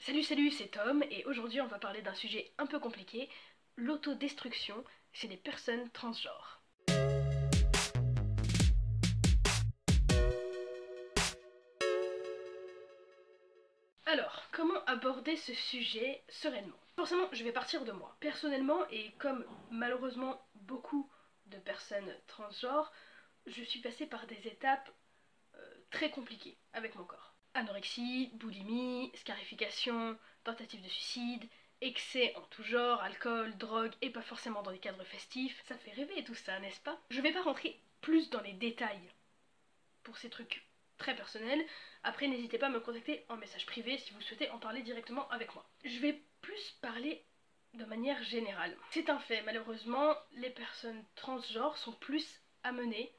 Salut, c'est Tom et aujourd'hui on va parler d'un sujet un peu compliqué, l'autodestruction chez les personnes transgenres. Alors, comment aborder ce sujet sereinement? Forcément, je vais partir de moi. Personnellement, et comme malheureusement beaucoup de personnes transgenres, je suis passée par des étapes très compliquées avec mon corps. Anorexie, boulimie, scarification, tentative de suicide, excès en tout genre, alcool, drogue, et pas forcément dans des cadres festifs. Ça fait rêver tout ça, n'est-ce pas? Je vais pas rentrer plus dans les détails pour ces trucs très personnels. Après, n'hésitez pas à me contacter en message privé si vous souhaitez en parler directement avec moi. Je vais plus parler de manière générale. C'est un fait, malheureusement, les personnes transgenres sont plus amenées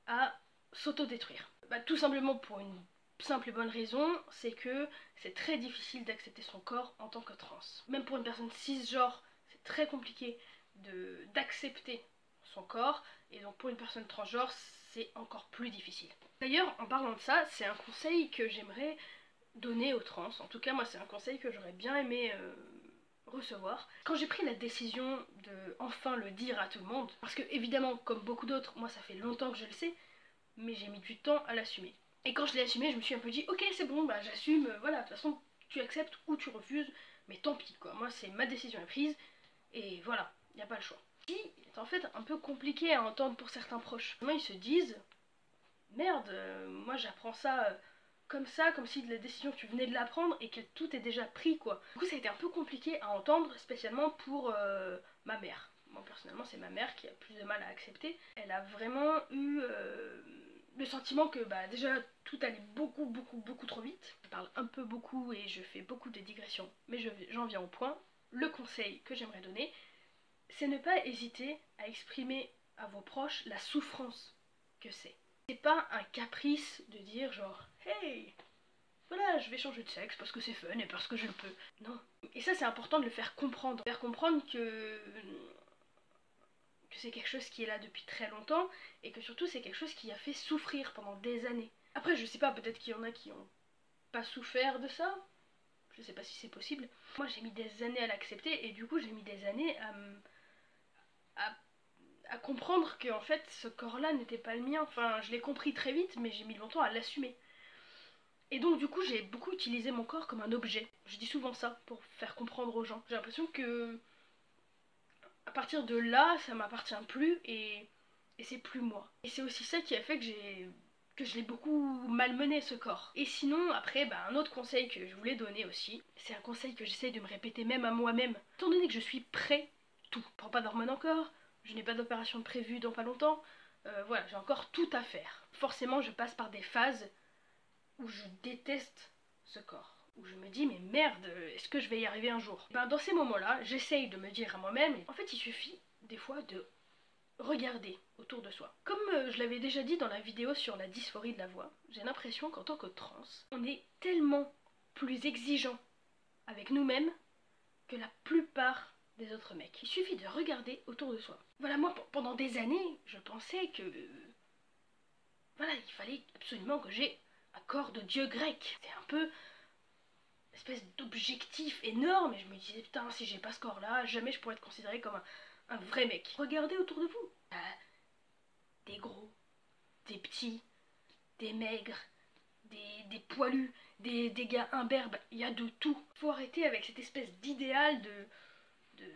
à s'autodétruire. Tout simplement pour une simple et bonne raison, c'est que c'est très difficile d'accepter son corps en tant que trans. Même pour une personne cisgenre, c'est très compliqué d'accepter son corps, et donc pour une personne transgenre, c'est encore plus difficile. D'ailleurs, en parlant de ça, c'est un conseil que j'aimerais donner aux trans. En tout cas, moi, c'est un conseil que j'aurais bien aimé recevoir. Quand j'ai pris la décision de enfin le dire à tout le monde, parce que évidemment, comme beaucoup d'autres, moi ça fait longtemps que je le sais, mais j'ai mis du temps à l'assumer. Et quand je l'ai assumé, je me suis un peu dit, ok c'est bon, j'assume, voilà, de toute façon tu acceptes ou tu refuses, mais tant pis quoi, moi c'est ma décision est prise, et voilà, il n'y a pas le choix. Ce qui est en fait un peu compliqué à entendre pour certains proches. Moi ils se disent, merde, moi j'apprends ça, comme si la décision tu venais de la prendre et que tout est déjà pris quoi. Du coup ça a été un peu compliqué à entendre, spécialement pour ma mère. Moi personnellement c'est ma mère qui a plus de mal à accepter. Elle a vraiment eu le sentiment que déjà tout allait beaucoup trop vite. Je parle un peu beaucoup et je fais beaucoup de digressions, mais j'en viens au point. Le conseil que j'aimerais donner, c'est ne pas hésiter à exprimer à vos proches la souffrance que c'est. C'est pas un caprice de dire genre hey, voilà, je vais changer de sexe parce que c'est fun et parce que je le peux. Non. Et ça c'est important de le faire comprendre. Faire comprendre que c'est quelque chose qui est là depuis très longtemps et que surtout c'est quelque chose qui a fait souffrir pendant des années. Après je sais pas, peut-être qu'il y en a qui ont pas souffert de ça. Je sais pas si c'est possible. Moi j'ai mis des années à l'accepter et du coup j'ai mis des années à comprendre que en fait ce corps-là n'était pas le mien. Enfin, je l'ai compris très vite, mais j'ai mis longtemps à l'assumer. Et donc du coup j'ai beaucoup utilisé mon corps comme un objet. Je dis souvent ça pour faire comprendre aux gens. J'ai l'impression que à partir de là, ça m'appartient plus et c'est plus moi. Et c'est aussi ça qui a fait que je l'ai beaucoup malmené ce corps. Et sinon, après, un autre conseil que je voulais donner aussi, c'est un conseil que j'essaie de me répéter même à moi-même. Étant donné que je suis prêt, tout. Je prends pas d'hormones encore, je n'ai pas d'opération prévue dans pas longtemps, voilà, j'ai encore tout à faire. Forcément, je passe par des phases où je déteste ce corps. Où je me dis mais merde, est-ce que je vais y arriver un jour? Dans ces moments-là, j'essaye de me dire à moi-même, en fait il suffit des fois de regarder autour de soi. Comme je l'avais déjà dit dans la vidéo sur la dysphorie de la voix, j'ai l'impression qu'en tant que trans, on est tellement plus exigeant avec nous-mêmes que la plupart des autres mecs. Il suffit de regarder autour de soi. Voilà, moi pendant des années, je pensais que voilà, il fallait absolument que j'ai un corps de dieu grec. C'est un peu une espèce d'objectif énorme et je me disais putain, si j'ai pas ce corps là, jamais je pourrais être considérée comme un vrai mec. Regardez autour de vous. Des gros, des petits, des maigres, des poilus, des gars imberbes, il y a de tout. Faut arrêter avec cette espèce d'idéal de,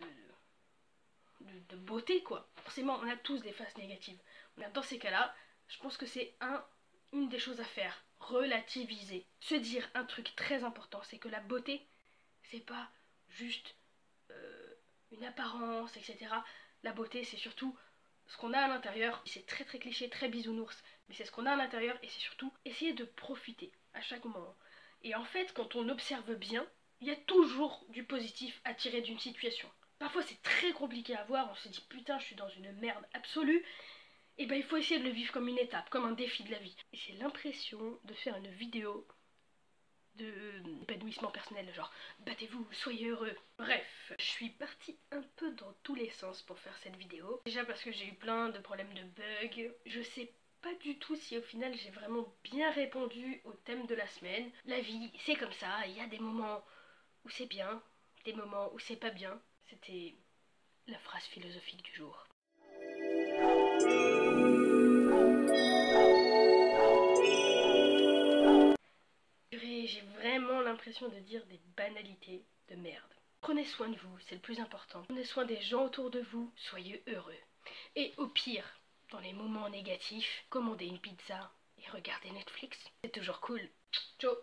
de beauté quoi. Forcément on a tous des faces négatives. Dans ces cas-là, je pense que c'est une des choses à faire, relativiser. Se dire un truc très important, c'est que la beauté, c'est pas juste une apparence, etc. La beauté, c'est surtout ce qu'on a à l'intérieur. C'est très très cliché, très bisounours, mais c'est ce qu'on a à l'intérieur et c'est surtout essayer de profiter à chaque moment. Et en fait, quand on observe bien, il y a toujours du positif à tirer d'une situation. Parfois c'est très compliqué à voir, on se dit putain je suis dans une merde absolue, et il faut essayer de le vivre comme une étape, comme un défi de la vie. Et j'ai l'impression de faire une vidéo d'épanouissement personnel, genre battez-vous, soyez heureux. Bref, je suis partie un peu dans tous les sens pour faire cette vidéo. Déjà parce que j'ai eu plein de problèmes de bugs, je sais pas du tout si au final j'ai vraiment bien répondu au thème de la semaine. La vie, c'est comme ça, il y a des moments où c'est bien, des moments où c'est pas bien. C'était la phrase philosophique du jour. J'ai vraiment l'impression de dire des banalités de merde. Prenez soin de vous, c'est le plus important. Prenez soin des gens autour de vous, soyez heureux. Et au pire, dans les moments négatifs, commandez une pizza et regardez Netflix. C'est toujours cool. Ciao.